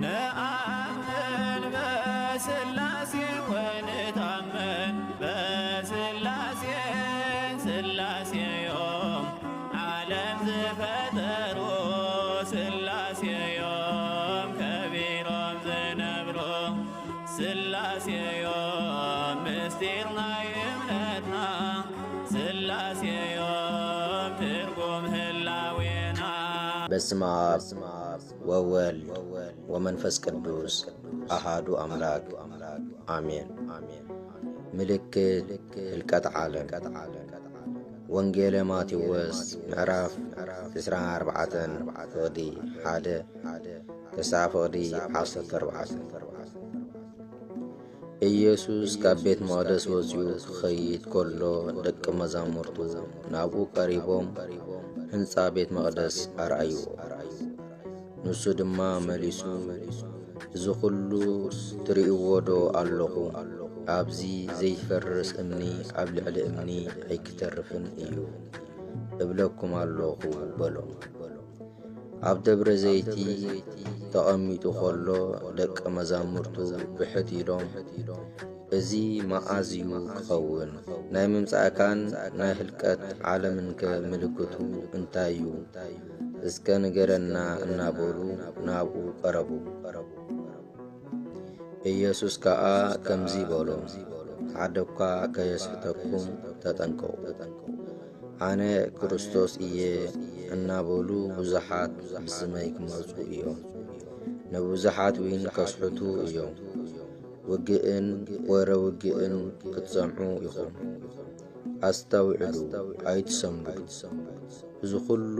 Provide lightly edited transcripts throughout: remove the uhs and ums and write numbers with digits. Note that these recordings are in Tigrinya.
ነአምን በስላሴ ወንታመን በስላሴ ስላሴዮም ዓለም ዝፈጠሮ ስላሴዮም ከቢሮም ዝነብሮ ስላሴዮም ምስጢርና እምነትና ስላሴዮም ትርጉም ህላዌና በስመ አብ ወወልድ ወመንፈስ ቅዱስ አሃዱ አምላክ አሜን። ምልክት ህልቀት ዓለም ወንጌለ ማቴዎስ ምዕራፍ 24 ወዲ 1 ተሳፍ ወዲ 14 ኢየሱስ ካብ ቤት መቅደስ ወፂኡ ክኸይድ ከሎ ደቀ መዛሙርቱ ናብኡ ቀሪቦም ህንፃ ቤት መቅደስ አርአይዎ። ንሱ ድማ መሊሱ እዚ ኩሉ ትርእይዎ ዶ ኣለኹ? ኣብዚ ዘይፈርስ እምኒ ኣብ ልዕሊ እምኒ ኣይክተርፍን እዩ እብለኩም ኣለኹ በሎም። ኣብ ደብረ ዘይቲ ተቐሚጡ ከሎ ደቀ መዛሙርቱ ብሕት ኢሎም እዚ መዓዝ እዩ ክኸውን? ናይ ምምፃእካን ናይ ህልቀት ዓለምን ከ ምልክቱ እንታይ እዩ? እስከ ንገረና እናበሉ ናብኡ ቀረቡ። ኢየሱስ ከዓ ከምዚ በሎም፣ ሓደ እኳ ከየስሕተኩም ተጠንቀቁ። ኣነ ክርስቶስ እየ እናበሉ ብዙሓት ብስመይ ክመፁ እዮም። ንብዙሓት እውን ከስሕቱ እዮም። ውግእን ወረ ውግእን ክትሰምዑ ኢኹም። ኣስተውዕሉ ኣይትሰምዱ። እዚ ኩሉ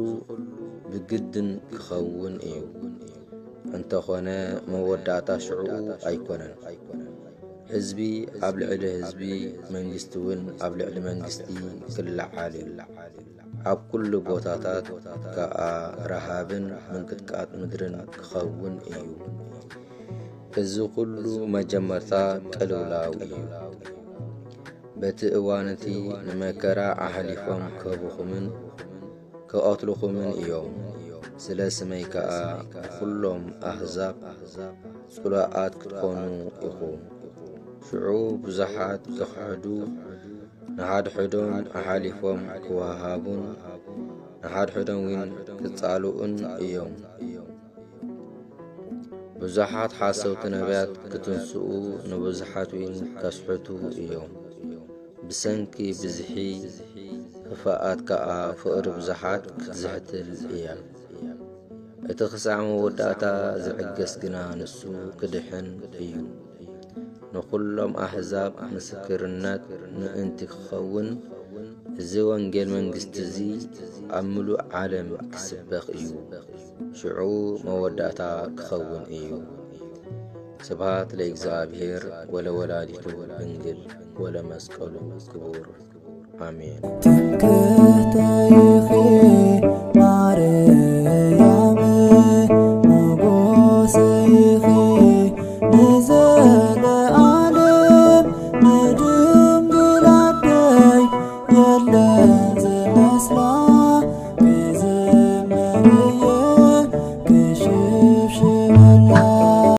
ብግድን ክኸውን እዩ። እንተኾነ መወዳእታ ሽዑ ኣይኮነን። ህዝቢ ኣብ ልዕሊ ህዝቢ፣ መንግስቲ እውን ኣብ ልዕሊ መንግስቲ ክለዓል እዩ። ኣብ ኩሉ ቦታታት ከዓ ረሃብን ምንቅጥቃጥ ምድርን ክኸውን እዩ። እዚ ኩሉ መጀመርታ ቅልውላው እዩ። በቲ እዋንቲ ንመከራ ኣሕሊፎም ክህቡኹምን ክቐትሉኹምን እዮም። ስለ ስመይ ከዓ ኩሎም ኣሕዛብ ጽሉኣት ክትኮኑ ኢኹም። ሽዑ ብዙሓት ክሕዱ ንሓድሕዶም ኣሓሊፎም ክወሃቡን ንሓድሕዶም እውን ክጻልኡን እዮም። ብዙሓት ሓሰውቲ ነቢያት ክትንስኡ ንብዙሓት እውን ከስሕቱ እዮም። ብሰንኪ ብዝሒ ክፍኣት ከዓ ፍቕሪ ብዙሓት ክትዝሕትል እያ። እቲ ክሳዕ መወዳእታ ዝዕገስ ግና ንሱ ክድሕን እዩ። ንኩሎም ኣሕዛብ ምስክርነት ምእንቲ ክኸውን እዚ ወንጌል መንግስቲ እዚ ኣብ ምሉእ ዓለም ክስበኽ እዩ። ሽዑ መወዳእታ ክኸውን እዩ። ስብሃት ለእግዚአብሔር ወለወላዲቱ ድንግል ወለመስቀሉ ክቡር አሜን።